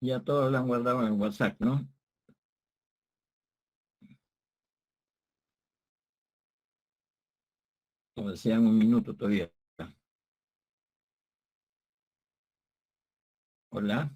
Ya todos lo han guardado en WhatsApp, ¿no? O desean un minuto todavía. Hola.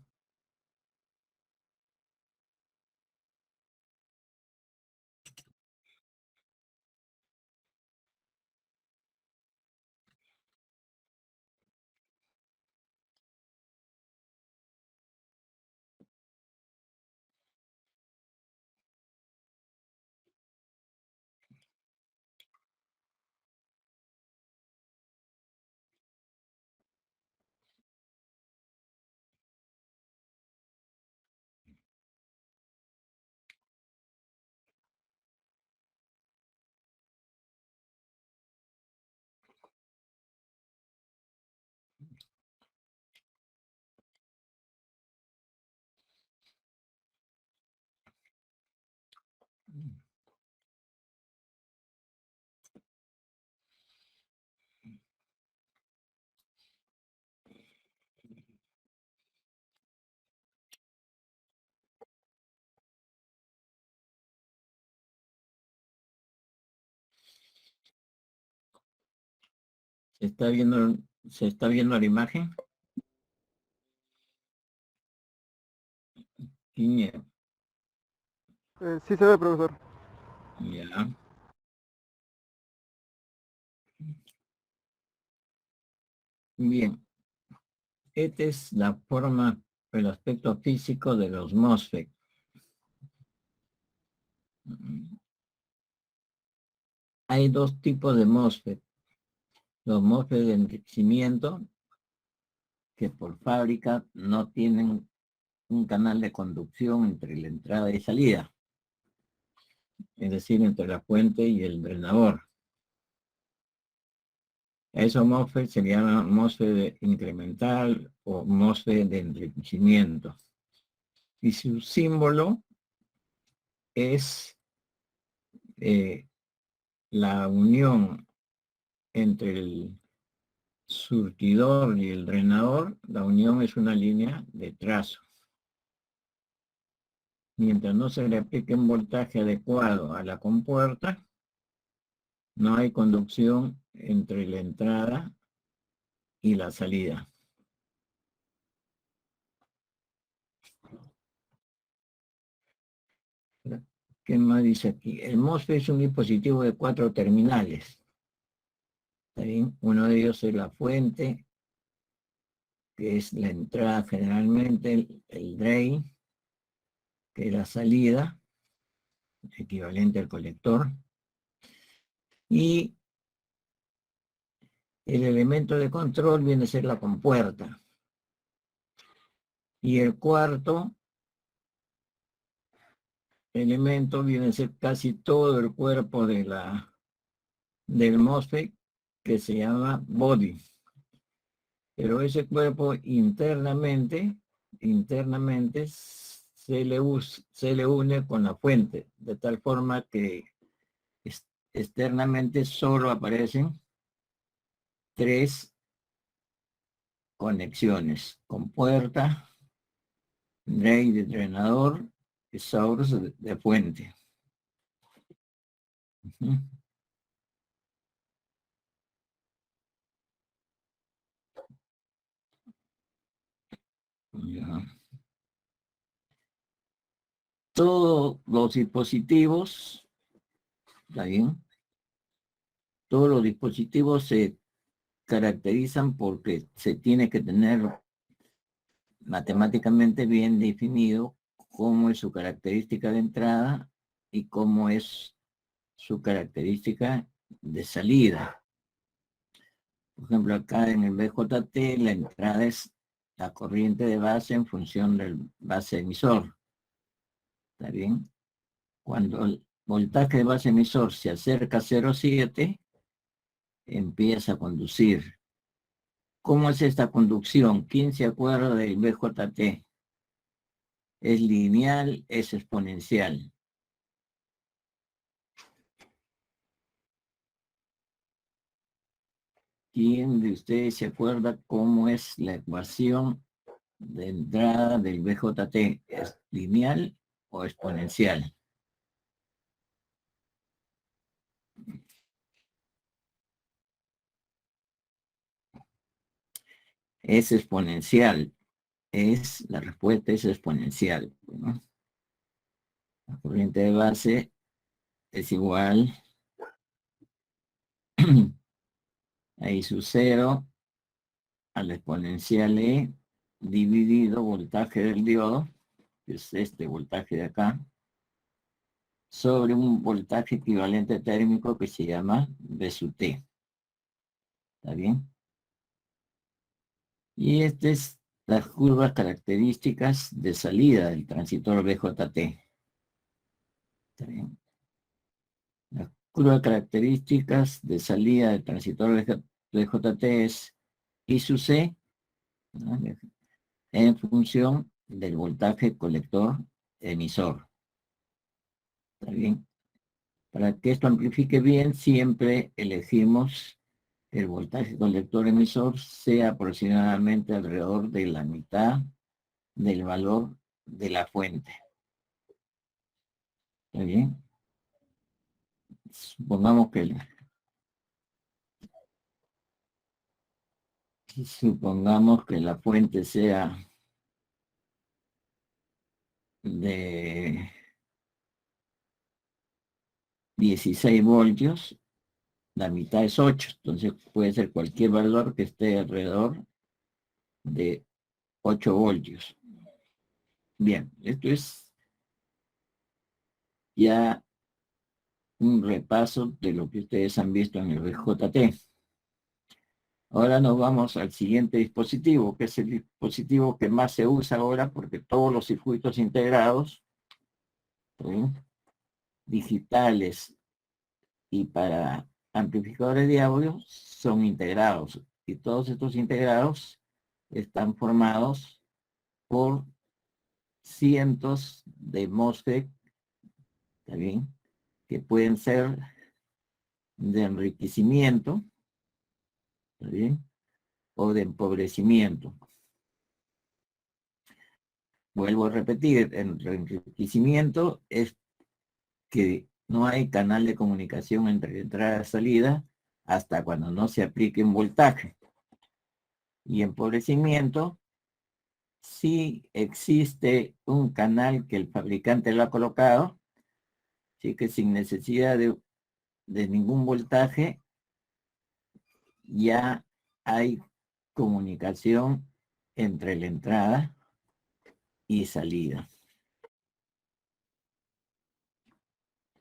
¿Se está viendo la imagen? Bien. Sí se ve, profesor. Ya. Bien. Esta es la forma, el aspecto físico de los MOSFET. Hay dos tipos de MOSFET. Los MOSFET de enriquecimiento, que por fábrica no tienen un canal de conducción entre la entrada y salida, es decir, entre la fuente y el drenador. Esos MOSFET se llaman MOSFET incremental o MOSFET de enriquecimiento. Y su símbolo es la unión entre el surtidor y el drenador. La unión es una línea de trazo. Mientras no se le aplique un voltaje adecuado a la compuerta, no hay conducción entre la entrada y la salida. ¿Qué más dice aquí? El MOSFET es un dispositivo de 4 terminales. ¿Está bien? Uno de ellos es la fuente, que es la entrada generalmente, el drain, que es la salida, equivalente al colector. Y el elemento de control viene a ser la compuerta. Y el cuarto elemento viene a ser casi todo el cuerpo del MOSFET, que se llama body. Pero ese cuerpo internamente se le une con la fuente, de tal forma que externamente solo aparecen 3 conexiones: compuerta, drain de drenador y source de fuente. Ya. Todos los dispositivos, ¿está bien? Todos los dispositivos se caracterizan porque se tiene que tener matemáticamente bien definido cómo es su característica de entrada y cómo es su característica de salida. Por ejemplo, acá en el BJT la entrada es la corriente de base en función del base emisor. ¿Está bien? Cuando el voltaje de base emisor se acerca a 0,7, empieza a conducir. ¿Cómo es esta conducción? ¿Quién se acuerda del BJT? ¿Es lineal? ¿Es exponencial? ¿Quién de ustedes se acuerda cómo es la ecuación de entrada del BJT es lineal o exponencial. Es exponencial. La respuesta es exponencial, ¿no? La corriente de base es igual a I sub 0 a la exponencial E dividido voltaje del diodo, que es este voltaje de acá, sobre un voltaje equivalente térmico que se llama V sub T. ¿Está bien? Y esta es las curvas características de salida del transistor BJT. ¿Está bien? Las curvas características de salida del transistor BJT es I sub C, ¿no?, en función del voltaje colector emisor. ¿Está bien? Para que esto amplifique bien, siempre elegimos el voltaje colector emisor sea aproximadamente alrededor de la mitad del valor de la fuente. ¿Está bien? Supongamos que la fuente sea de 16 voltios, la mitad es 8, entonces puede ser cualquier valor que esté alrededor de 8 voltios. Bien, esto es ya un repaso de lo que ustedes han visto en el BJT. Ahora nos vamos al siguiente dispositivo, que es el dispositivo que más se usa ahora porque todos los circuitos integrados, ¿sí?, digitales y para amplificadores de audio son integrados. Y todos estos integrados están formados por cientos de MOSFET, ¿está bien?, que pueden ser de enriquecimiento, ¿está bien?, o de empobrecimiento. Vuelvo a repetir, el enriquecimiento es que no hay canal de comunicación entre entrada y salida hasta cuando no se aplique un voltaje. Y empobrecimiento, sí existe un canal que el fabricante lo ha colocado, así que sin necesidad de ningún voltaje, ya hay comunicación entre la entrada y salida.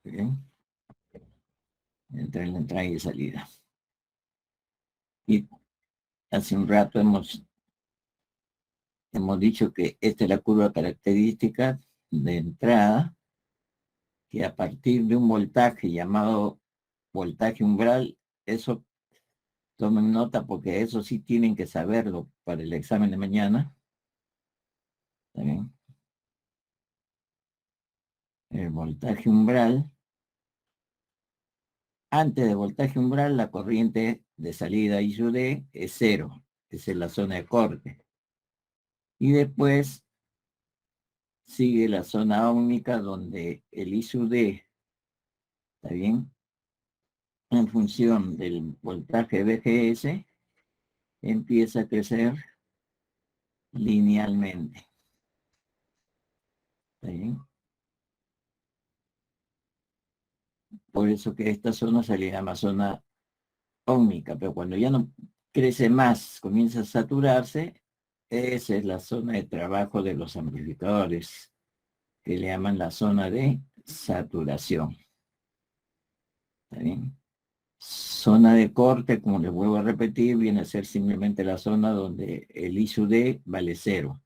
¿Bien? Entre la entrada y salida. Y hace un rato hemos dicho que esta es la curva característica de entrada, que a partir de un voltaje llamado voltaje umbral, eso tomen nota porque eso sí tienen que saberlo para el examen de mañana. ¿Está bien? El voltaje umbral, antes de voltaje umbral, la corriente de salida I sub D es 0, esa es la zona de corte. Y después sigue la zona ómnica donde el I sub D, ¿está bien?, en función del voltaje VGS, empieza a crecer linealmente. ¿Está bien? Por eso que esta zona se le llama zona ómnica, pero cuando ya no crece más, comienza a saturarse, esa es la zona de trabajo de los amplificadores, que le llaman la zona de saturación. ¿Está bien? Zona de corte, como les vuelvo a repetir, viene a ser simplemente la zona donde el I sub D vale 0.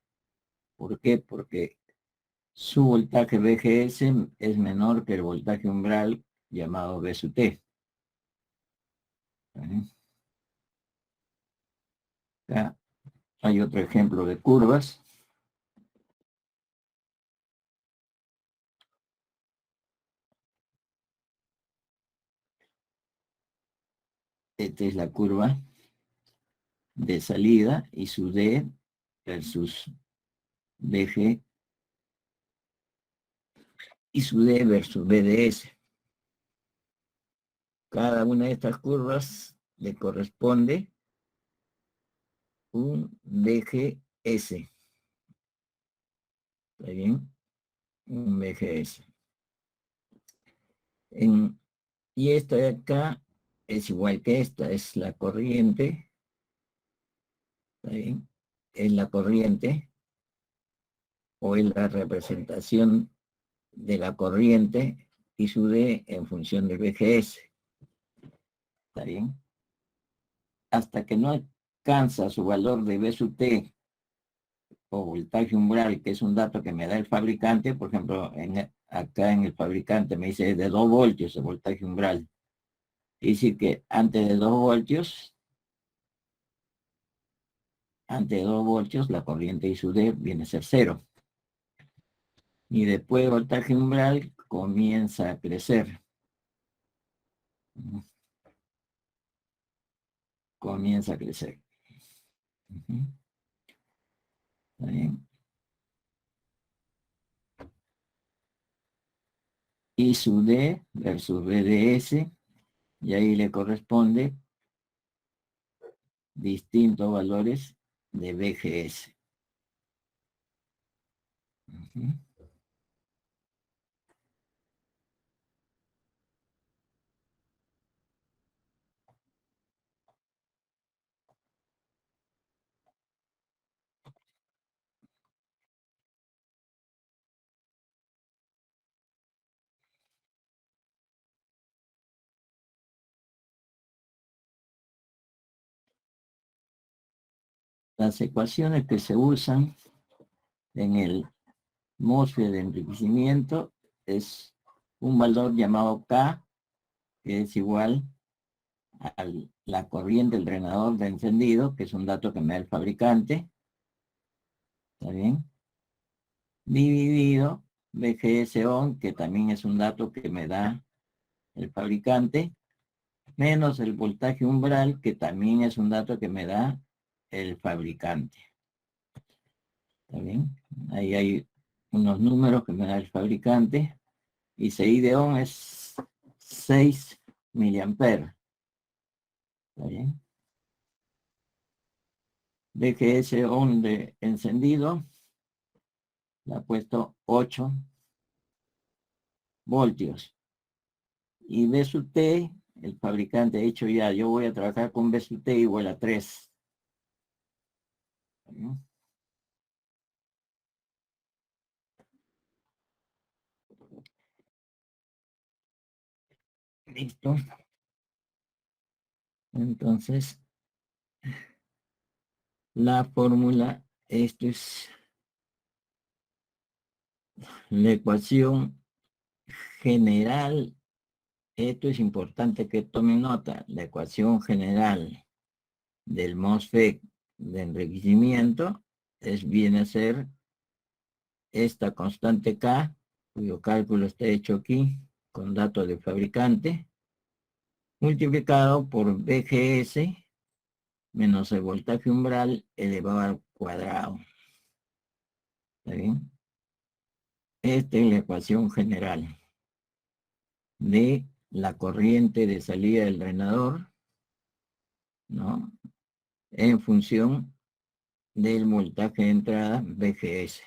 ¿Por qué? Porque su voltaje VGS es menor que el voltaje umbral llamado V sub T. Acá hay otro ejemplo de curvas. Esta es la curva de salida I sub D versus BG y su D versus BDS. Cada una de estas curvas le corresponde un BGS. ¿Está bien? Un BGS. Y esta de acá es igual que esta, es la corriente. ¿Está bien? Es la corriente o es la representación de la corriente y su D en función del BGS. ¿Está bien? Hasta que no alcanza su valor de B sub T o voltaje umbral, que es un dato que me da el fabricante, por ejemplo, acá en el fabricante me dice de 2 voltios el voltaje umbral. Dice que antes de 2 voltios, la corriente I sub D viene a ser 0. Y después del voltaje umbral comienza a crecer. Comienza a crecer. ¿Está bien? I sub D versus BDS, y ahí le corresponde distintos valores de BGS. Las ecuaciones que se usan en el MOSFET de enriquecimiento es un valor llamado K, que es igual a la corriente del drenador de encendido, que es un dato que me da el fabricante. ¿Está bien? Dividido BGS on, que también es un dato que me da el fabricante, menos el voltaje umbral, que también es un dato que me da el fabricante. ¿Está bien? Ahí hay unos números que me da el fabricante, y CI de ohm es 6 miliamperes. ¿Está bien? BGS on de encendido, le ha puesto 8 voltios. Y B sub T, el fabricante ha dicho ya, yo voy a trabajar con B sub T igual a 3. Listo. Entonces, la fórmula, esto es la ecuación general. Esto es importante que tomen nota. La ecuación general del MOSFET de enriquecimiento viene a ser esta constante K, cuyo cálculo está hecho aquí con datos del fabricante, multiplicado por BGS menos el voltaje umbral elevado al cuadrado. ¿Está bien? Esta es la ecuación general de la corriente de salida del drenador, ¿no? En función del voltaje de entrada BGS.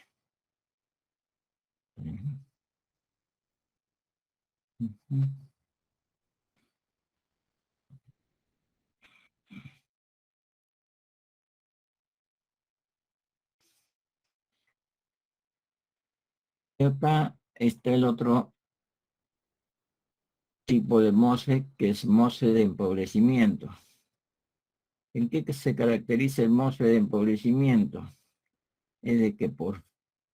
Y acá está el otro tipo de MOSFET, que es MOSFET de empobrecimiento. ¿En qué se caracteriza el MOSFET de empobrecimiento? Es de que por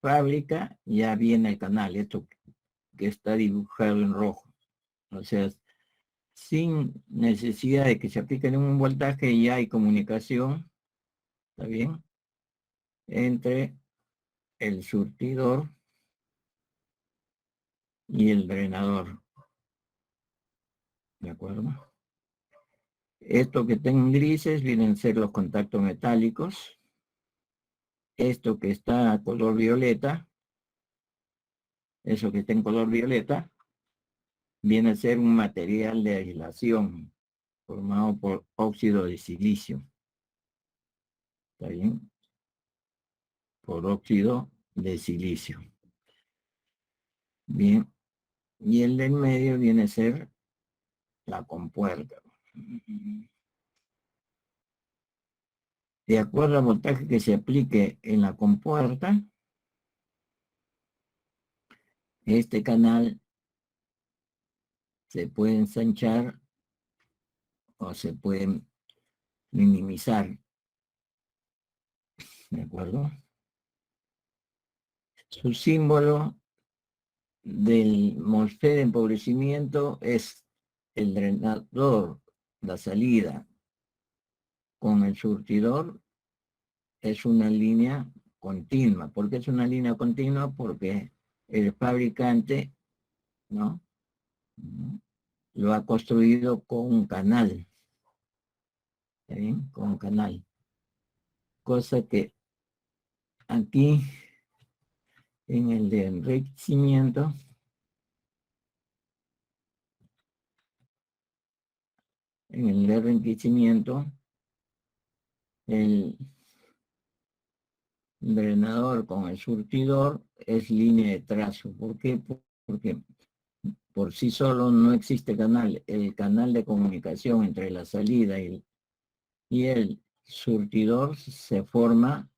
fábrica ya viene el canal, esto que está dibujado en rojo. O sea, sin necesidad de que se aplique un voltaje, ya hay comunicación, ¿está bien? Entre el surtidor y el drenador. ¿De acuerdo? Esto que tengo en grises vienen a ser los contactos metálicos. esto que está a color violeta, eso que está en color violeta, viene a ser un material de aislación formado por óxido de silicio. ¿Está bien? Por óxido de silicio. Bien. Y el del medio viene a ser la compuerta. De acuerdo al voltaje que se aplique en la compuerta, este canal se puede ensanchar o se puede minimizar. ¿De acuerdo? Su símbolo del MOSFET de empobrecimiento es el drenador, la salida con el surtidor es una línea continua. ¿Por qué es una línea continua? Porque el fabricante, ¿no?, lo ha construido con un canal. ¿Está bien? Con un canal. Cosa que aquí, en el de enriquecimiento, el drenador con el surtidor es línea de trazo. ¿Por qué? Porque por sí solo no existe canal. El canal de comunicación entre la salida y el surtidor se forma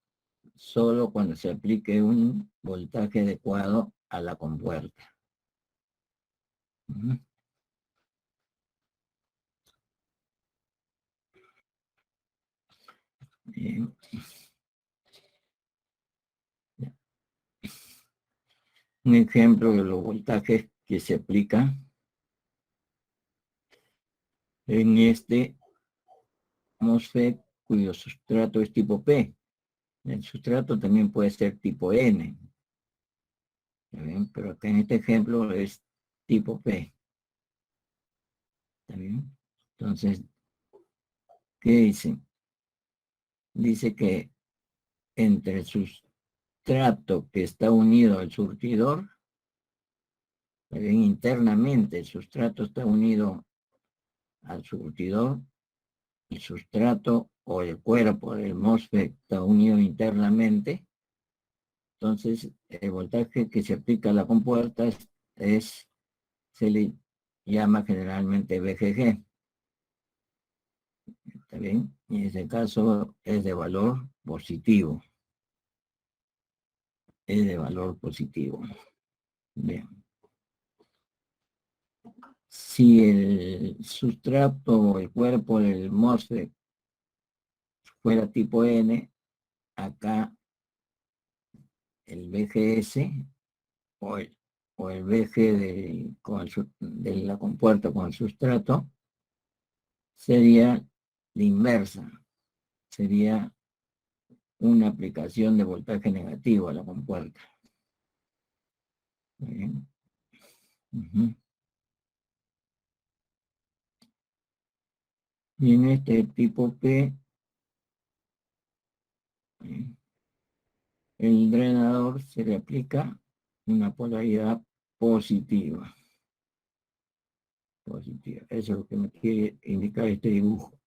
solo cuando se aplique un voltaje adecuado a la compuerta. Bien. Un ejemplo de los voltajes que se aplican en este MOSFET cuyo sustrato es tipo P. El sustrato también puede ser tipo N. ¿Está bien? Pero acá en este ejemplo es tipo P. ¿Está bien? Entonces, ¿qué dice? Dice que entre el sustrato que está unido al surtidor, ¿está bien? Internamente el sustrato está unido al surtidor, el sustrato o el cuerpo del MOSFET está unido internamente. Entonces, el voltaje que se aplica a la compuerta se le llama generalmente VGG. ¿Está bien? Y en este caso es de valor positivo. Es de valor positivo. Bien. Si el sustrato o el cuerpo del MOSFET fuera tipo N, acá el VGS o el VG de la compuerta con el sustrato sería la inversa. Sería una aplicación de voltaje negativo a la compuerta. Bien. Y en este tipo P, el drenador se le aplica una polaridad positiva. Positiva. Eso es lo que me quiere indicar este dibujo.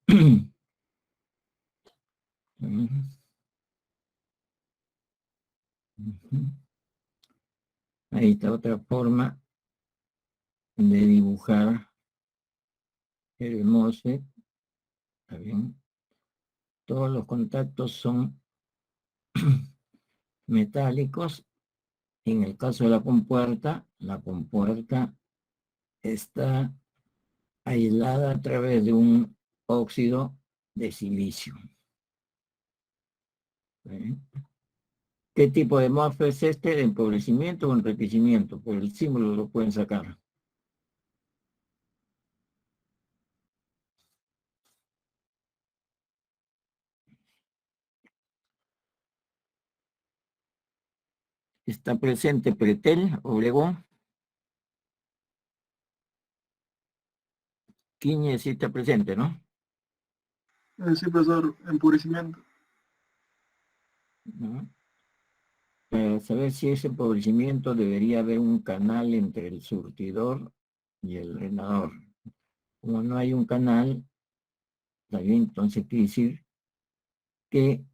Ahí está otra forma de dibujar el MOSFET. ¿Está bien? Todos los contactos son metálicos. En el caso de la compuerta está aislada a través de un óxido de silicio. ¿Sí? ¿Qué tipo de MOSFET es este? ¿De empobrecimiento o enriquecimiento? Por el símbolo lo pueden sacar. Está presente Pretel, Obregón. Quiñe sí está presente, ¿no? Sí, profesor, empobrecimiento. ¿No? para saber si ese empobrecimiento debería haber un canal entre el surtidor y el drenador. Como no hay un canal, está bien, entonces quiere decir que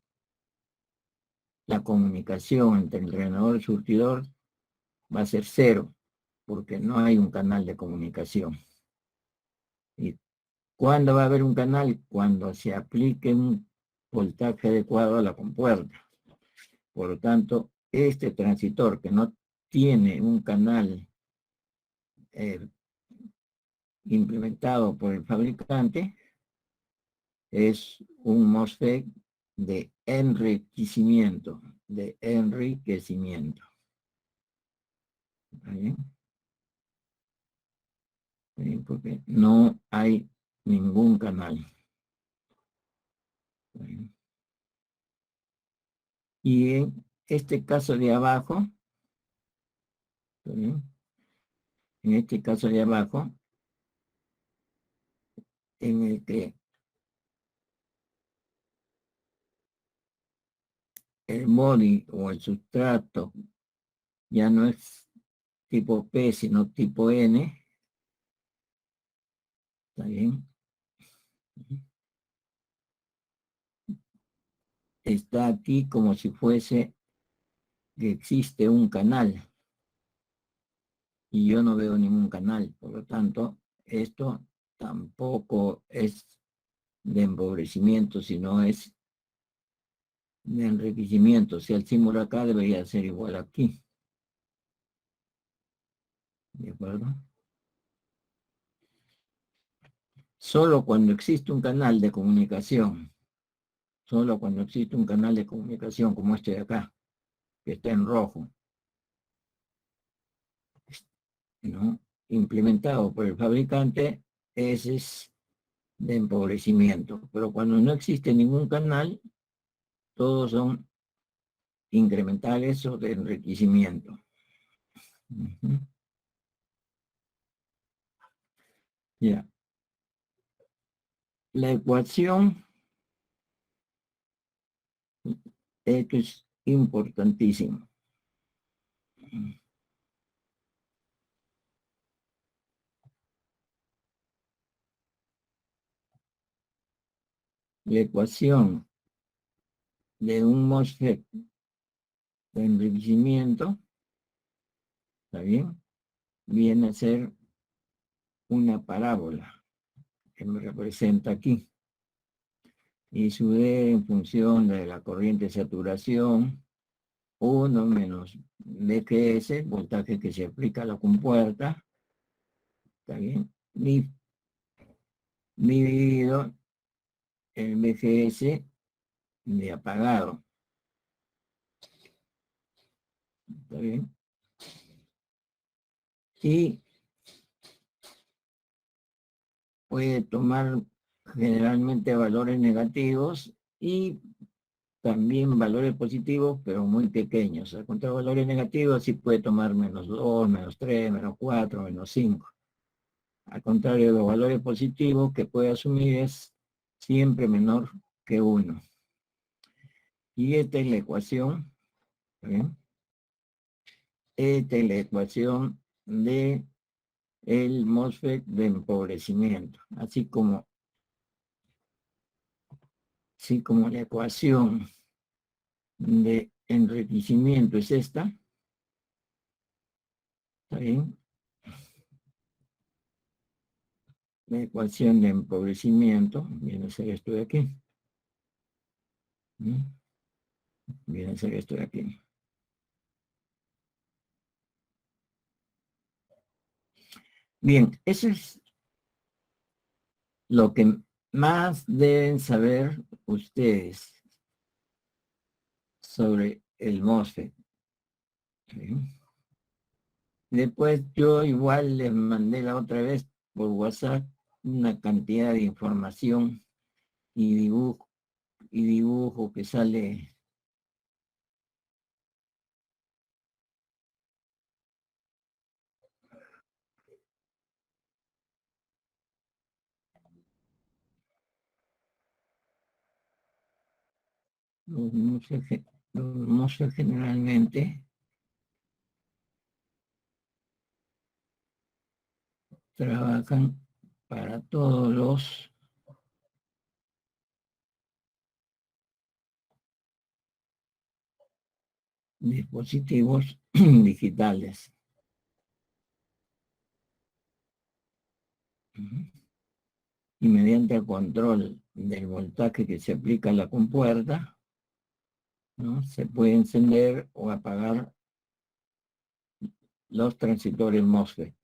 la comunicación entre el drenador y el surtidor va a ser cero, porque no hay un canal de comunicación. ¿Y cuándo va a haber un canal? Cuando se aplique un voltaje adecuado a la compuerta. Por lo tanto, este transitor que no tiene un canal eh, implementado por el fabricante es un MOSFET de enriquecimiento, ¿Está bien? Porque no hay ningún canal. Y en este caso de abajo, en este caso de abajo, en el que el body o el sustrato ya no es tipo P, sino tipo N, ¿está bien? Está aquí como si fuese que existe un canal y yo no veo ningún canal, por lo tanto, esto tampoco es de empobrecimiento, sino es de enriquecimiento. Si el símbolo acá debería ser igual aquí. ¿De acuerdo? Solo cuando existe un canal de comunicación, solo cuando existe un canal de comunicación como este de acá, que está en rojo, ¿no? Implementado por el fabricante, ese es de empobrecimiento. Pero cuando no existe ningún canal, todos son incrementales o de enriquecimiento. Ya. La ecuación, esto es importantísimo. La ecuación de un MOSFET de enriquecimiento, ¿está bien? Viene a ser una parábola que me representa aquí. Y su D en función de la corriente de saturación, 1 menos VGS, voltaje que se aplica a la compuerta, ¿está bien? Dividido el VGS de apagado, ¿está bien? Y puede tomar generalmente valores negativos y también valores positivos, pero muy pequeños. Al contrario, valores negativos sí puede tomar -2, -3, -4, -5. Al contrario, los valores positivos que puede asumir es siempre menor que 1. Y esta es la ecuación, ¿bien? Esta es la ecuación de el MOSFET de empobrecimiento, así como la ecuación de enriquecimiento es esta, ¿está bien? La ecuación de empobrecimiento viene a ser esto de aquí. Viene a ser esto de aquí. Bien, eso es lo que más deben saber ustedes sobre el MOSFET. ¿Sí? Después yo igual les mandé la otra vez por WhatsApp una cantidad de información y dibujo que sale. No sé Los MOSFET generalmente trabajan para todos los dispositivos digitales. Y mediante el control del voltaje que se aplica a la compuerta, ¿no?, se puede encender o apagar los transistores MOSFET.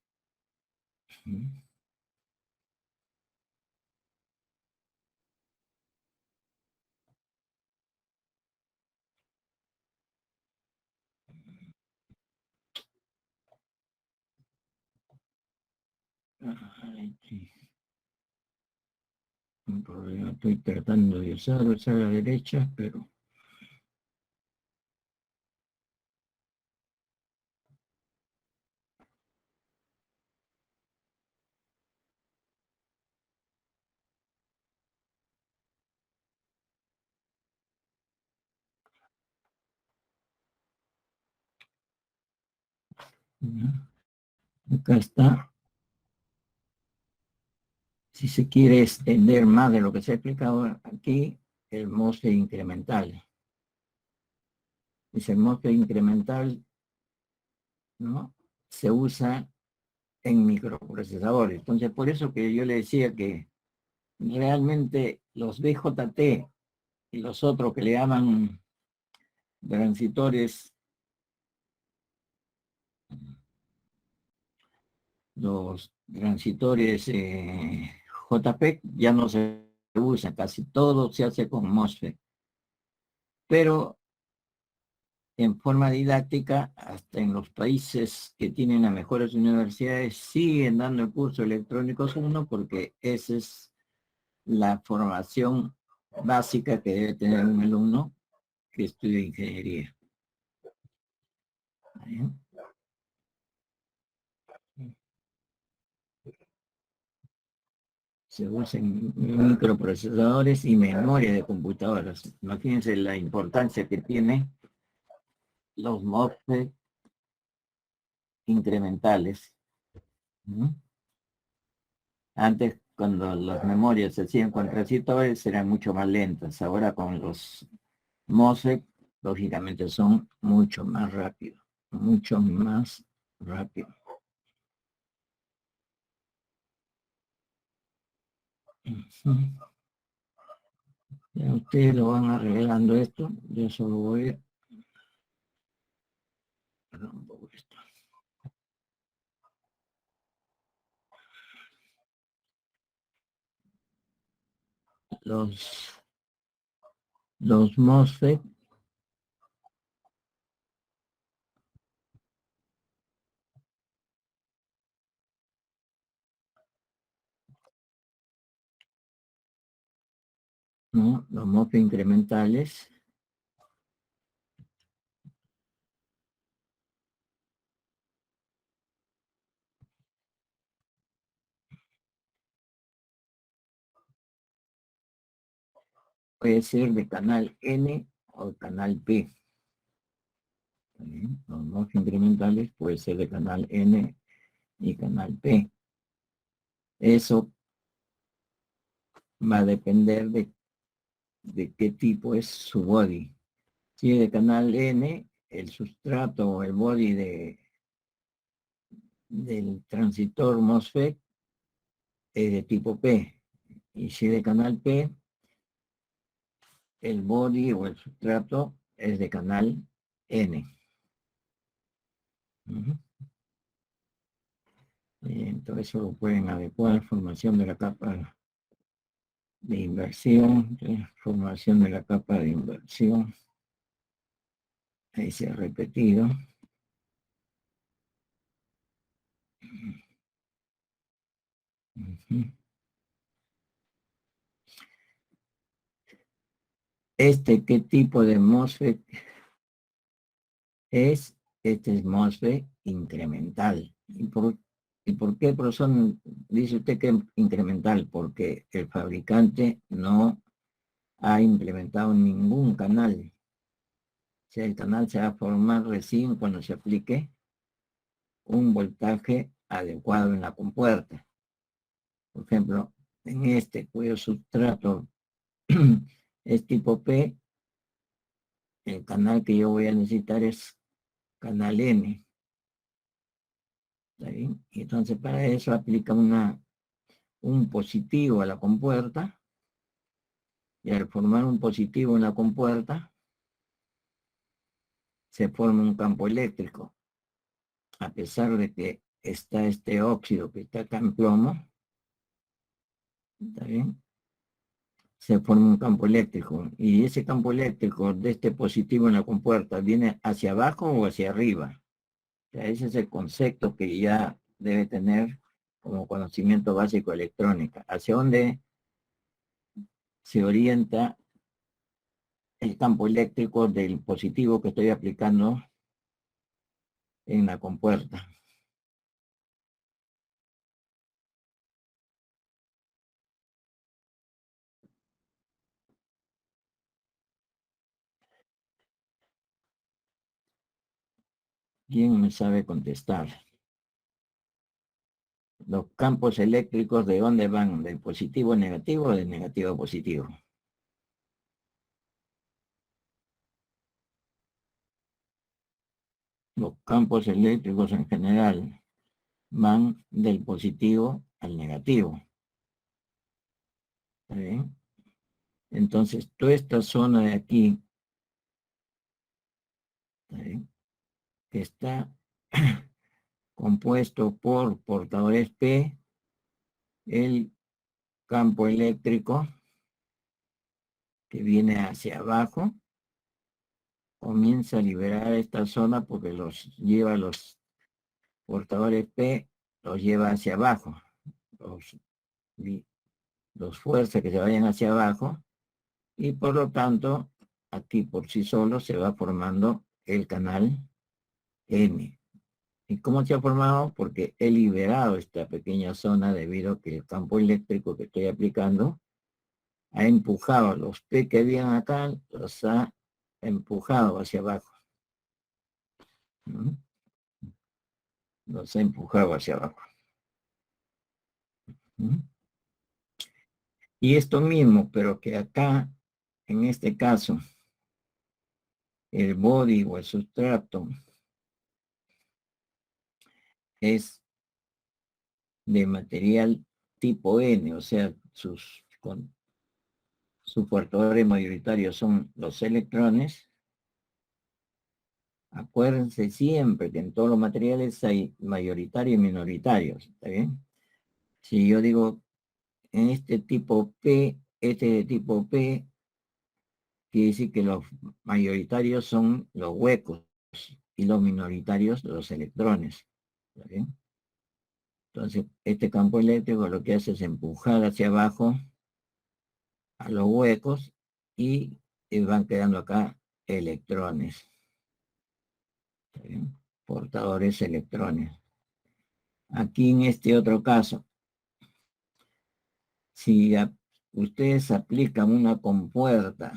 Ay, sí. Un problema, estoy tratando de usar a la derecha, pero ¿no? Acá está. Si se quiere extender más de lo que se ha explicado aquí, el MOSFET incremental. Es el MOSFET incremental, ¿no?, se usa en microprocesadores. Entonces, por eso que yo le decía que realmente los BJT y los otros que le llaman transitores, los transitores JPEG ya no se usan, casi todo se hace con MOSFET. Pero en forma didáctica, hasta en los países que tienen las mejores universidades, siguen dando el curso electrónicos 1 porque esa es la formación básica que debe tener un alumno que estudia ingeniería. ¿Bien? Se usan microprocesadores y memoria de computadoras. Imagínense la importancia que tiene los MOSFET incrementales. ¿No? Antes, cuando las memorias se hacían con transistores, eran mucho más lentas. Ahora con los MOSFET, lógicamente, son mucho más rápidos. Mucho más rápido. Ya ustedes lo van arreglando esto. Yo solo voy a... Perdón, un poco esto. Los MOSFET ¿no? Los MOSFET incrementales puede ser de canal N o canal P. Los MOSFET incrementales puede ser de canal N y canal P. Eso va a depender de qué tipo es su body. Si es de canal N, el sustrato o el body del transistor MOSFET es de tipo P. Y si es de canal P, el body o el sustrato es de canal N. Entonces eso lo pueden adecuar, formación de la capa de inversión, formación de la capa de inversión. Ahí se ha repetido. ¿Qué tipo de MOSFET es? Este es MOSFET incremental. ¿Y por qué, profesor, dice usted que es incremental? Porque el fabricante no ha implementado ningún canal sea, el canal se va a formar recién cuando se aplique un voltaje adecuado en la compuerta. Por ejemplo, en este cuyo sustrato es tipo P, el canal que yo voy a necesitar es canal N. ¿Está bien? Y entonces para eso aplica un positivo a la compuerta, y al formar un positivo en la compuerta, se forma un campo eléctrico. A pesar de que está este óxido que está acá en plomo, ¿está bien? Se forma un campo eléctrico, y ese campo eléctrico de este positivo en la compuerta viene hacia abajo o hacia arriba. O sea, ese es el concepto que ya debe tener como conocimiento básico de electrónica. Hacia dónde se orienta el campo eléctrico del positivo que estoy aplicando en la compuerta. ¿Quién me sabe contestar? Los campos eléctricos, ¿de dónde van? ¿Del positivo a negativo o del negativo a positivo? Los campos eléctricos en general van del positivo al negativo. ¿Está bien? Entonces, toda esta zona de aquí, ¿está bien?, que está compuesto por portadores P, el campo eléctrico que viene hacia abajo, comienza a liberar esta zona porque los portadores P, los lleva hacia abajo, los, los fuerza que se vayan hacia abajo, y por lo tanto, aquí por sí solo se va formando el canal N. ¿Y cómo se ha formado? Porque he liberado esta pequeña zona debido a que el campo eléctrico que estoy aplicando ha empujado a los P que habían acá, los ha empujado hacia abajo. ¿No? Los ha empujado hacia abajo. ¿No? Y esto mismo, pero que acá, en este caso, el body o el sustrato es de material tipo N, o sea, sus portadores mayoritarios son los electrones. Acuérdense siempre que en todos los materiales hay mayoritarios y minoritarios, ¿está bien? Si yo digo en este tipo P, este de tipo P, quiere decir que los mayoritarios son los huecos y los minoritarios los electrones, ¿está bien? Entonces, este campo eléctrico lo que hace es empujar hacia abajo a los huecos y van quedando acá electrones, ¿está bien? Portadores electrones. Aquí en este otro caso, si ustedes aplican una compuerta,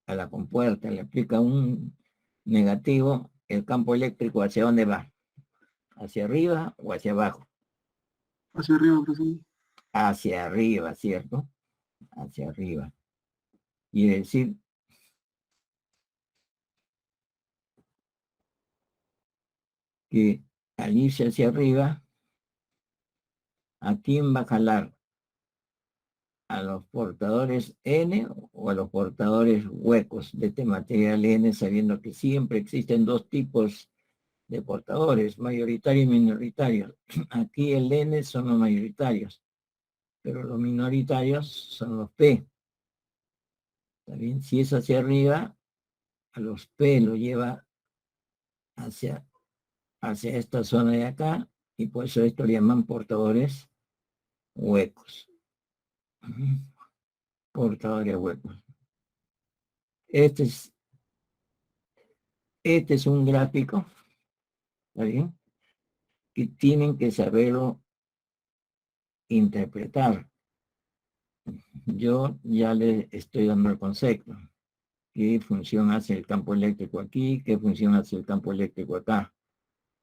a la compuerta le aplican un negativo, el campo eléctrico, ¿hacia dónde va? ¿Hacia arriba o hacia abajo? Hacia arriba, profesor. Hacia arriba, ¿cierto? Hacia arriba. Quiere decir que al irse hacia arriba, ¿a quién va a jalar? ¿A los portadores N o a los portadores huecos de este material N, sabiendo que siempre existen dos tipos de portadores, mayoritarios y minoritarios? Aquí el N son los mayoritarios, pero los minoritarios son los P. ¿Está bien? Si es hacia arriba, a los P lo lleva hacia esta zona de acá, y por eso esto le llaman portadores huecos. Portadores huecos. Este es un gráfico, ¿está bien?, que tienen que saberlo interpretar. Yo ya le estoy dando el concepto. ¿qué función hace el campo eléctrico aquí? ¿Qué función hace el campo eléctrico acá?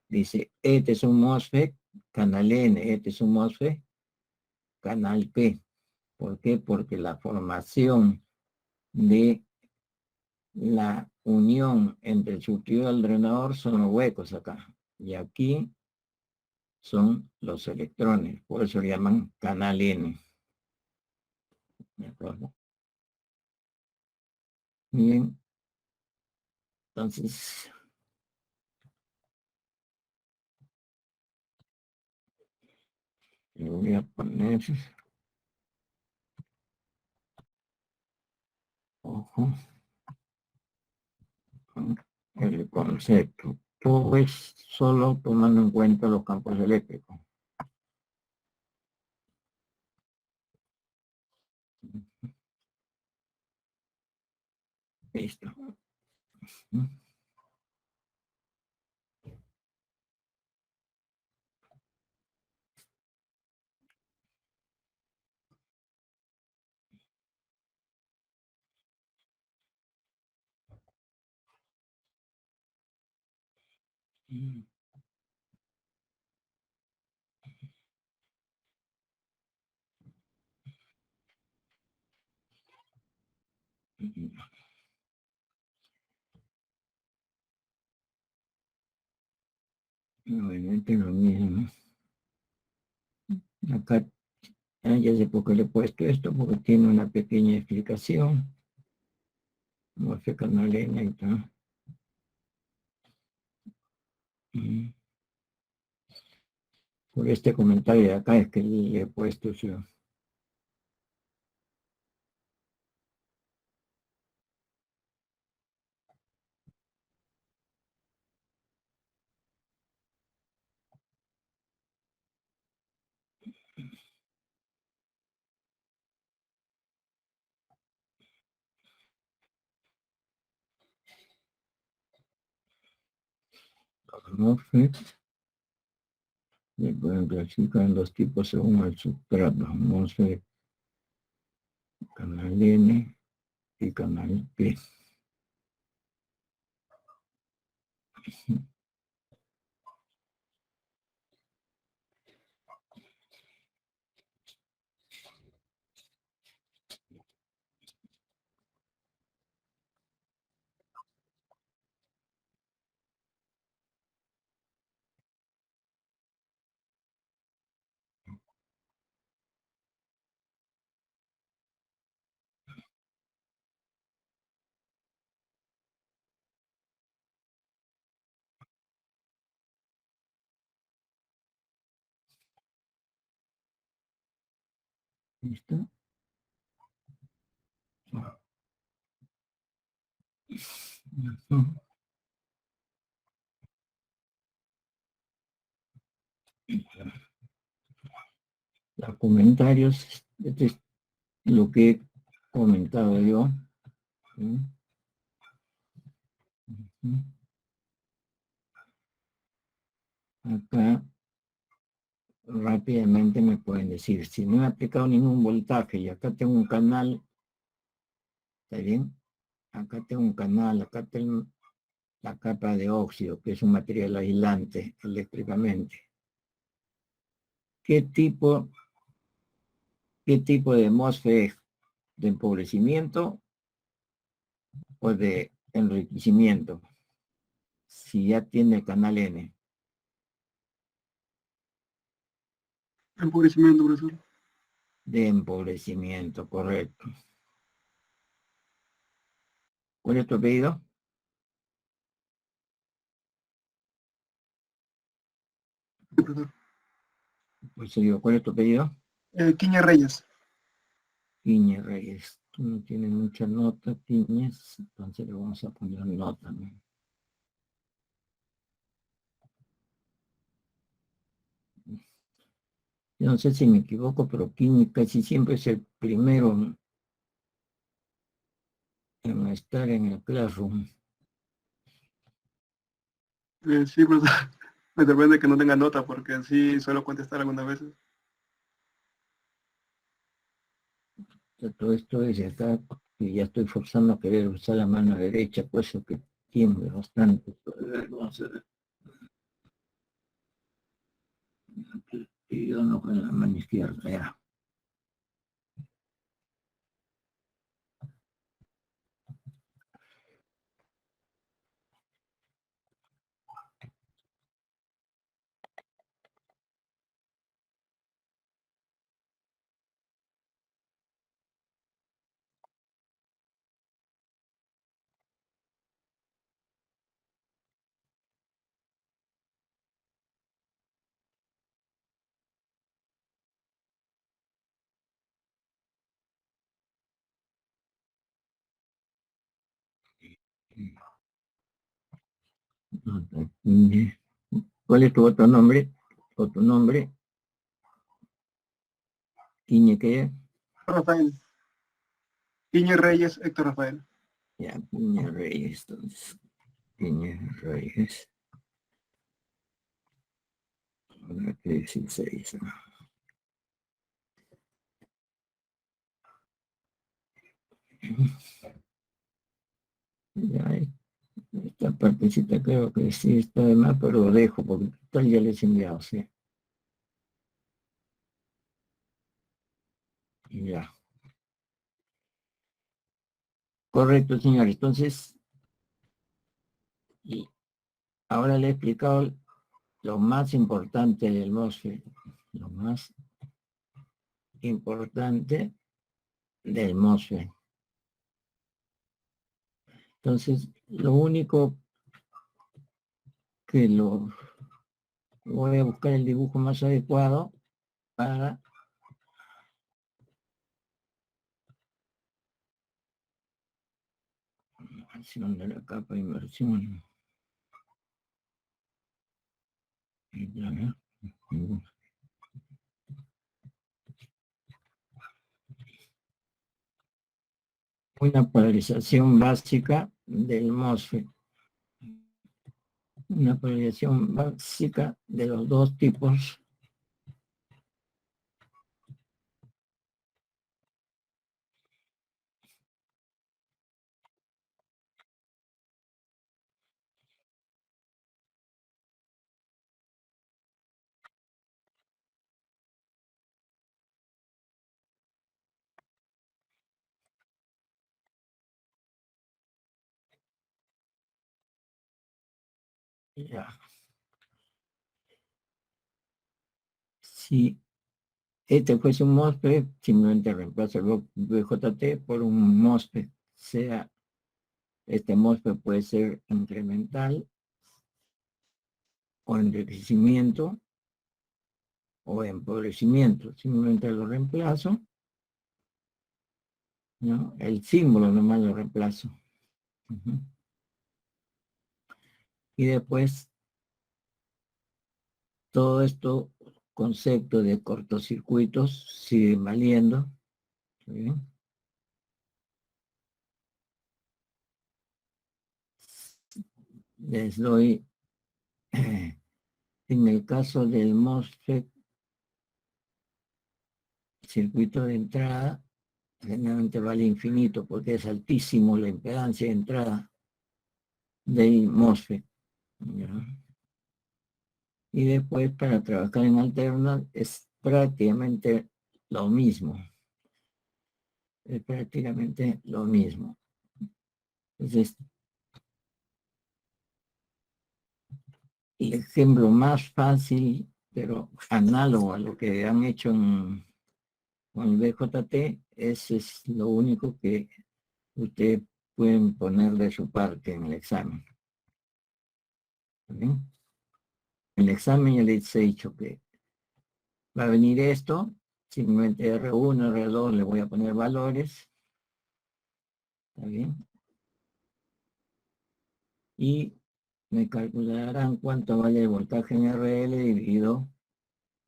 Dice, este es un MOSFET, canal N, este es un MOSFET, canal P. ¿Por qué? Porque la formación de la unión entre el surtidor y el drenador son los huecos acá. Y aquí son los electrones, por eso le llaman canal N. ¿De acuerdo? Bien, entonces, le voy a poner, ojo, el concepto. Todo es solo tomando en cuenta los campos eléctricos. Listo. Obviamente lo mismo. Acá ya sé por qué le he puesto esto, porque tiene una pequeña explicación. No sé, canal N y tal. Por este comentario de acá es que le he puesto eso. MOSFET se pueden clasificar en dos tipos según el sustrato. MOSFET, canal N y canal P. ¿Listo? Los comentarios, este es lo que he comentado yo. Acá rápidamente me pueden decir, si no he aplicado ningún voltaje y acá tengo un canal, ¿está bien? Acá tengo un canal, acá tengo la capa de óxido, que es un material aislante eléctricamente. ¿Qué tipo de MOSFET? ¿De empobrecimiento o de enriquecimiento? Si ya tiene el canal N. Empobrecimiento, profesor. De empobrecimiento, correcto. ¿Cuál es tu apellido? Sí, profesor. Pues digo, ¿cuál es tu apellido? Quiñe Reyes. Quiñe Reyes. Tú no tienes mucha nota, Quiñes, entonces le vamos a poner nota, ¿no? Yo no sé si me equivoco, pero Quiñe casi siempre es el primero en estar en el Classroom. Sí, profesor. Me sorprende que no tenga nota porque sí suelo contestar algunas veces. Todo esto es acá, que ya estoy forzando a querer usar la mano derecha, por eso que tiembla bastante. Vamos a ver. Y yo no con la mano izquierda, ya. ¿Cuál es tu otro nombre? ¿O tu nombre? ¿Quiñe qué? Rafael. Quiñe Reyes, Héctor Rafael. Ya, Quiñe Reyes, entonces. Quiñe Reyes. 16. Ya, esta partecita creo que sí está de más, pero lo dejo porque tal ya les he enviado, sí. Ya. Correcto, señor. Entonces, y ahora le he explicado lo más importante del MOSFET. Lo más importante del MOSFET. Entonces, lo único que voy a buscar el dibujo más adecuado para acción de la capa de inversión. Una polarización básica del MOSFET. Una polarización básica de los dos tipos. Ya. Si este fuese un MOSFET, simplemente reemplazo el BJT por un MOSFET. Sea, este MOSFET puede ser incremental o enriquecimiento o empobrecimiento. Simplemente lo reemplazo, ¿no? El símbolo nomás lo reemplazo. Y después todo esto, concepto de cortocircuitos, sigue valiendo. ¿Sí? Les doy, en el caso del MOSFET, circuito de entrada, generalmente vale infinito porque es altísimo la impedancia de entrada del MOSFET. ¿Ya? Y después para trabajar en alterna es prácticamente lo mismo. Es prácticamente lo mismo. Entonces, el ejemplo más fácil, pero análogo a lo que han hecho con el BJT, ese es lo único que ustedes pueden poner de su parte en el examen. ¿Bien? En el examen ya les he dicho que va a venir esto, simplemente R1, R2, le voy a poner valores. ¿Está bien? Y me calcularán cuánto vale el voltaje en RL dividido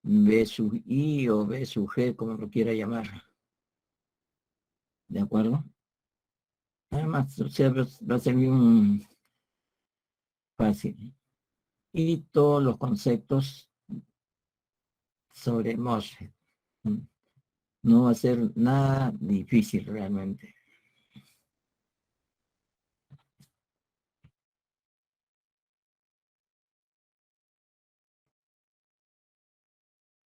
B sub I o B sub G, como lo quiera llamar. ¿De acuerdo? Además, o sea, va a ser bien fácil. Y todos los conceptos sobre MOSFET. No va a ser nada difícil realmente.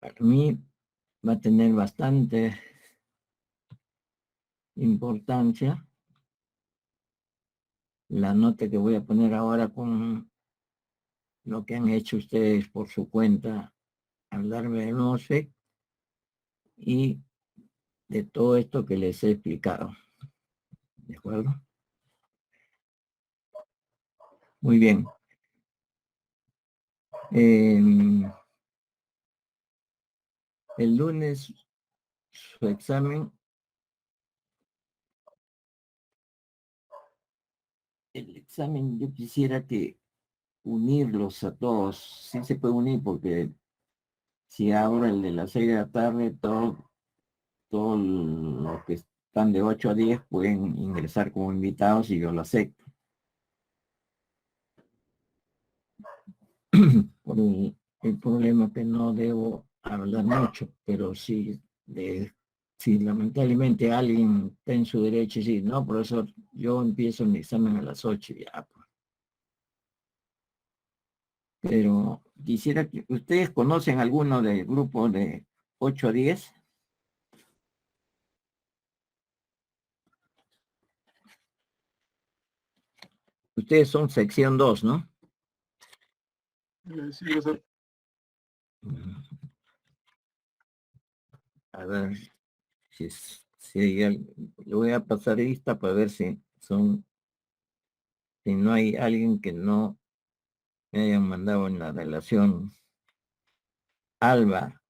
para mí va a tener bastante importancia la nota que voy a poner ahora con lo que han hecho ustedes por su cuenta al darme el NOCE y de todo esto que les he explicado. ¿De acuerdo? Muy bien. El lunes su examen. El examen yo quisiera que unirlos a todos. Sí se puede unir porque si ahora el de las 6 de la tarde, todos los que están de 8 a 10 pueden ingresar como invitados y yo lo acepto. Por el problema que no debo hablar mucho, pero sí, si lamentablemente alguien está en su derecho y dice, no, profesor, yo empiezo mi examen a las 8 ya. Pues. Pero quisiera que ustedes conocen alguno del grupo de 8 a 10. Ustedes son sección 2, ¿no? Sí, profesor. A ver, si hay le voy a pasar lista para ver si no hay alguien que no me hayan mandado en la relación. Alba,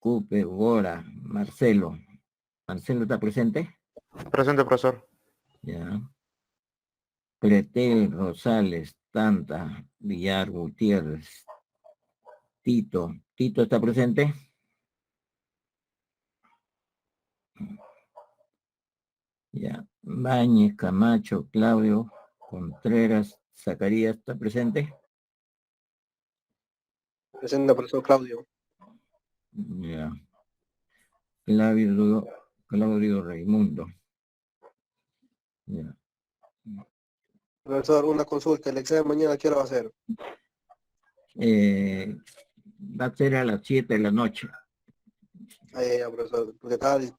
Cupe, Bora, Marcelo. ¿Marcelo está presente? Presente, profesor. Ya. Pretel, Rosales, Tanta, Villar, Gutiérrez. Tito. ¿Tito está presente? Ya. Báñez, Camacho, Claudio, Contreras, Zacarías, ¿está presente? Presente, profesor Claudio. Ya. Claudio Raimundo. Ya. Profesor, una consulta. ¿El examen mañana qué hora va a ser? Va a ser a las 7 de la noche. Profesor,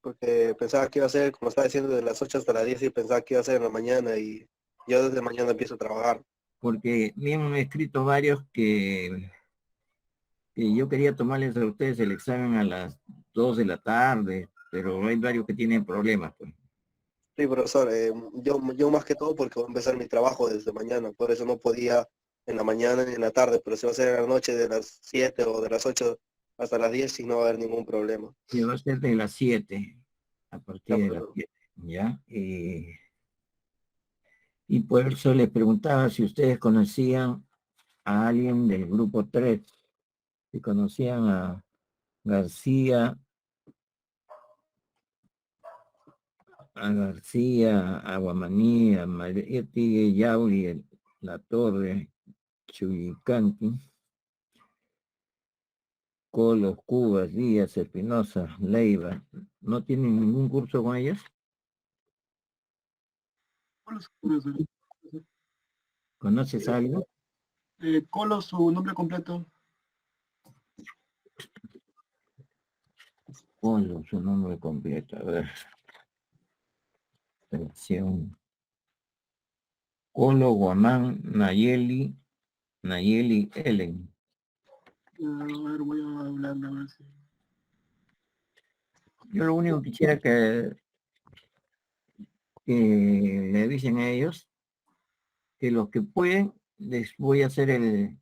porque pensaba que iba a ser, como estaba diciendo, de las 8 hasta las 10 y pensaba que iba a ser en la mañana y yo desde mañana empiezo a trabajar. Porque me han escrito varios que yo quería tomarles a ustedes el examen a las 2 de la tarde, pero hay varios que tienen problemas. Pues. Sí, profesor, yo más que todo porque voy a empezar mi trabajo desde mañana, por eso no podía en la mañana ni en la tarde, pero si va a ser en la noche de las 7 o de las 8 hasta las 10 y no va a haber ningún problema. Y va a ser de las 7, a Ya, partir de las profesor. 7, ¿ya? Y por eso les preguntaba si ustedes conocían a alguien del grupo 3, si conocían a García, a Guamaní, a Marieti, Yauri, La Torre, Chuyicanqui, Colos, Cubas, Díaz, Espinosa, Leiva. ¿No tienen ningún curso con ellas? Colos, profesor. ¿Conoces a alguien? Colos, su nombre completo. Colo, su nombre completo. A ver. Selección. Colo, Guamán, Nayeli Ellen. A ver, voy a hablarle a ver si... Yo lo único que quisiera que le dicen a ellos que los que pueden les voy a hacer el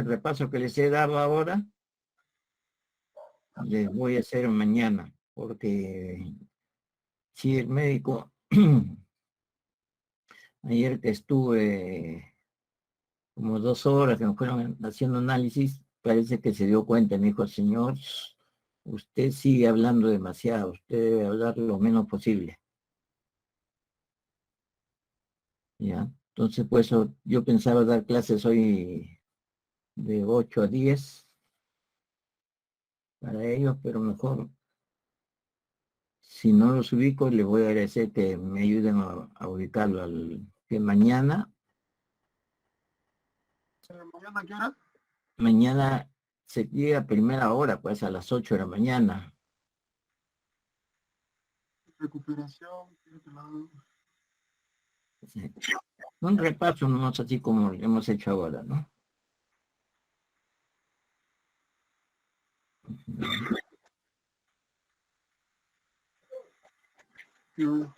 repaso que les he dado ahora, les voy a hacer mañana, porque si el médico ayer que estuve como 2 horas que nos fueron haciendo análisis, parece que se dio cuenta, me dijo, señor, usted sigue hablando demasiado, usted debe hablar lo menos posible. ¿Ya? Entonces, pues yo pensaba dar clases hoy de 8 a 10 para ellos, pero mejor, si no los ubico, les voy a agradecer que me ayuden a ubicarlo, que mañana, ¿Mañana a qué hora? mañana se llega a primera hora, pues a las 8 de la mañana. Recuperación. Sí. Un repaso nomás así como hemos hecho ahora, ¿no? No,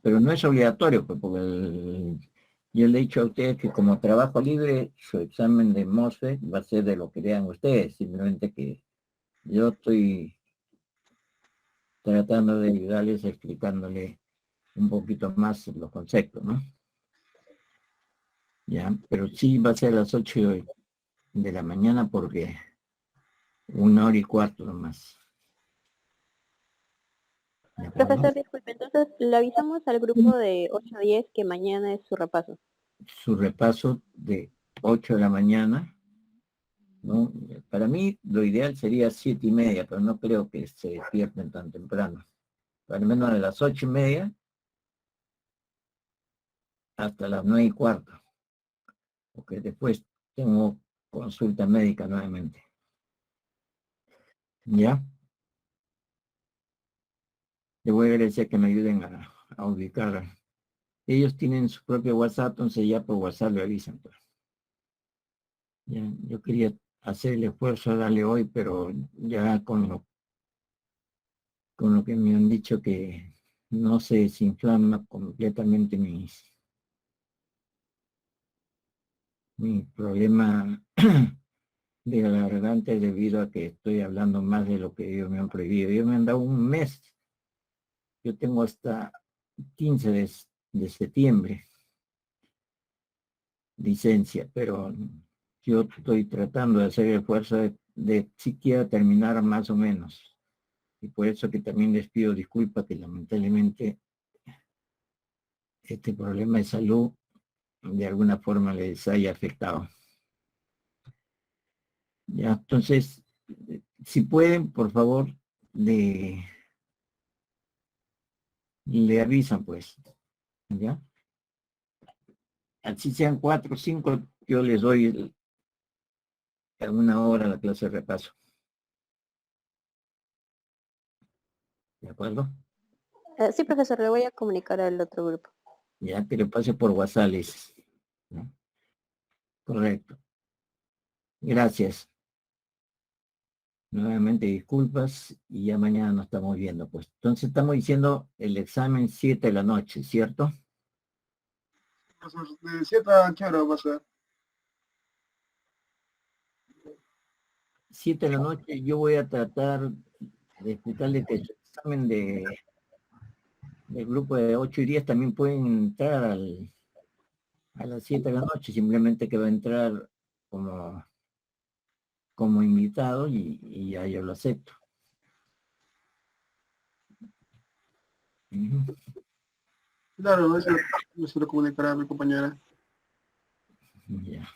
Pero no es obligatorio, pues, porque yo le he dicho a ustedes que como trabajo libre, su examen de MOSFET va a ser de lo que vean ustedes, simplemente que yo estoy tratando de ayudarles explicándole un poquito más los conceptos, ¿no? Ya, pero sí va a ser a las 8 de la mañana porque 1 hora y cuarto nomás. ¿De acuerdo? Profesor, disculpe, entonces le avisamos al grupo de 8 a 10 que mañana es su repaso. Su repaso de 8 de la mañana, ¿no? Para mí lo ideal sería 7:30, pero no creo que se despierten tan temprano. Al menos de las 8:30 hasta las 9:15, porque después tengo consulta médica nuevamente. ¿Ya? Le voy a agradecer que me ayuden a ubicar. Ellos tienen su propio WhatsApp, entonces ya por WhatsApp le avisan, pues. Ya, yo quería hacer el esfuerzo de darle hoy, pero ya con lo que me han dicho que no se desinflama completamente mi problema de la garganta debido a que estoy hablando más de lo que ellos me han prohibido. Ellos me han dado un mes. Yo tengo hasta 15 de septiembre licencia, pero yo estoy tratando de hacer el esfuerzo de siquiera terminar más o menos. Y por eso que también les pido disculpas que lamentablemente este problema de salud de alguna forma les haya afectado. Ya, entonces, si pueden, por favor, le avisan, pues, ¿ya? Así sean 4 o 5, yo les doy alguna hora la clase de repaso. ¿De acuerdo? Sí, profesor, le voy a comunicar al otro grupo. Ya que le pase por WhatsApp, les, ¿no? Correcto. Gracias. Nuevamente disculpas y ya mañana nos estamos viendo, pues. Entonces estamos diciendo el examen 7 de la noche, ¿cierto? de 7 a qué hora va a ser. 7 de la noche yo voy a tratar de explicarle que el examen del grupo de 8 y 10 también pueden entrar a las 7 de la noche, simplemente que va a entrar como invitado y ya yo lo acepto. Ujú. Claro, eso se lo comunicará a mi compañera. Ya.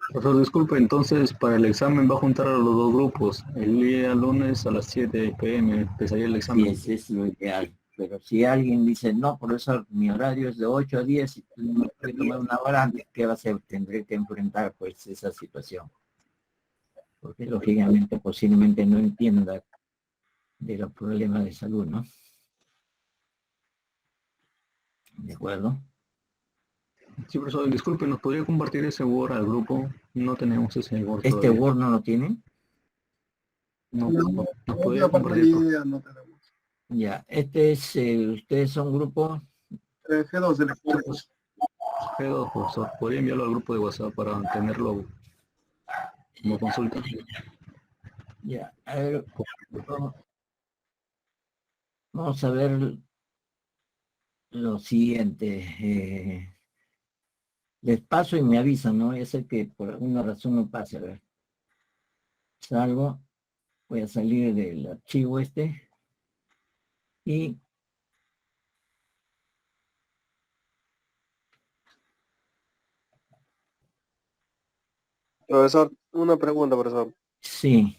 Profesor, disculpe, entonces para el examen va a juntar a los dos grupos. El día lunes a las 7 p.m. empezaría el Sí, examen. ese es lo ideal. Pero si alguien dice, no, profesor, mi horario es de 8 a 10 y me puede tomar una hora antes, ¿qué va a hacer? Tendré que enfrentar pues esa situación. Porque lógicamente posiblemente no entienda de los problemas de salud, ¿no? ¿De acuerdo? Sí, profesor, disculpe, ¿nos podría compartir ese Word al grupo? No tenemos ese Word ¿Este todavía. Word no lo tienen? No, No, nos podría otra parte de compartir, por idea no tenemos. Ya, este es, ustedes son grupo G2 del equipo. G2, profesor. ¿Podría enviarlo al grupo de WhatsApp para tenerlo como consulta? ya, a ver, vamos a ver lo siguiente. Les paso y me avisan, ¿no? Ya sé que por alguna razón no pase, a ver. Salgo, voy a salir del archivo este y Profesor, una pregunta, profesor. sí,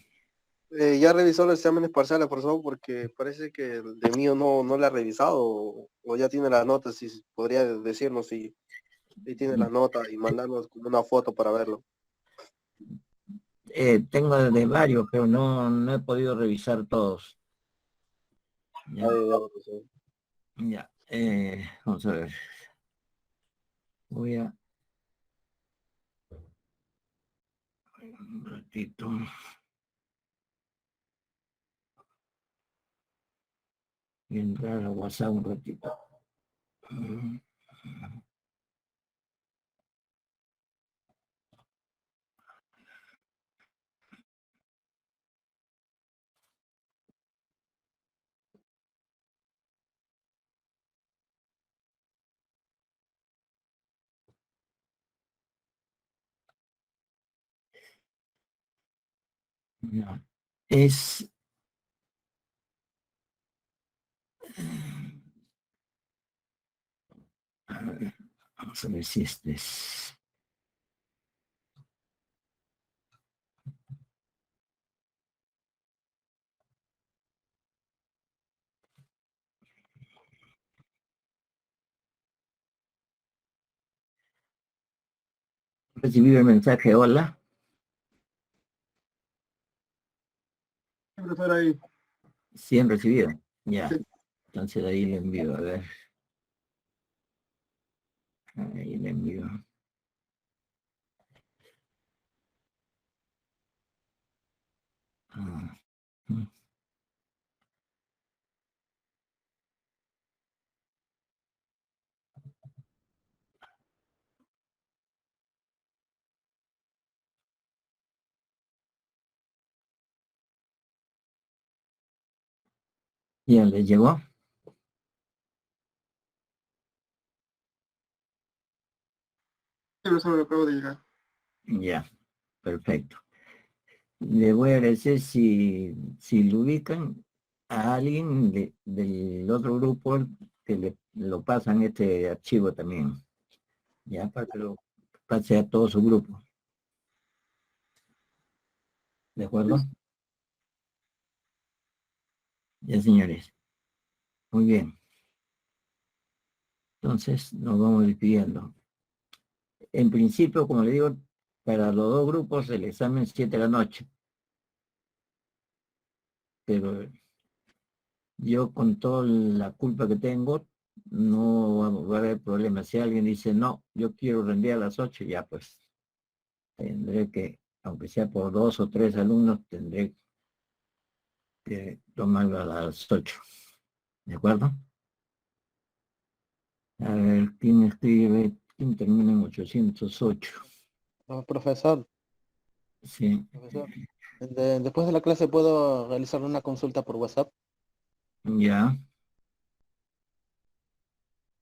¿Ya revisó los exámenes parciales, profesor? Porque parece que el de mío no lo ha revisado o ya tiene las notas, si podría decirnos si Y tiene la nota y mandarnos como una foto para verlo. Tengo de varios, pero no he podido revisar todos. Ya, Profesor. ya, vamos a ver. Voy a... Un ratito. Voy a entrar a WhatsApp un ratito. Ya. Es... A ver, vamos a ver si este es... Recibí el mensaje, hola. Sí, profesor, ahí. Sí han recibido. Ya. Sí. Entonces ahí le envío, a ver. Ahí le envío. Ah, ¿ya les llegó? Sí, profesor, lo acabo de llegar. Ya, perfecto. Le voy a agradecer si lo ubican a alguien del otro grupo que le lo pasan este archivo también, ya para que lo pase a todo su grupo. ¿De acuerdo? Ya, señores. Muy bien. Entonces nos vamos despidiendo. En principio, como le digo, para los dos grupos el examen es 7 de la noche. Pero yo con toda la culpa que tengo, no va a haber problema. Si alguien dice, no, yo quiero rendir a las 8, ya pues tendré que, aunque sea por 2 o 3 alumnos, tendré que tomarlo a las 8. ¿De acuerdo? A ver, ¿quién escribe? ¿Quién termina en 808? Profesor, Sí, profesor, después de la clase puedo realizar una consulta por WhatsApp. ya,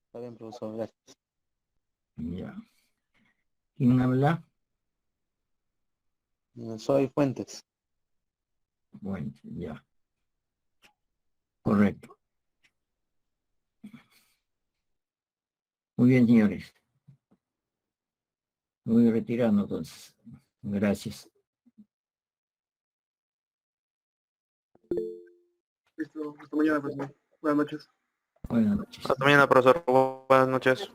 Está bien, profesor, gracias. ya. ¿Quién habla? Soy Fuentes. Bueno, ya. Correcto. Muy bien, señores. Muy retirado entonces. Gracias. Listo, hasta mañana, profesor. Buenas noches. Buenas noches. Hasta mañana, profesor. Buenas noches.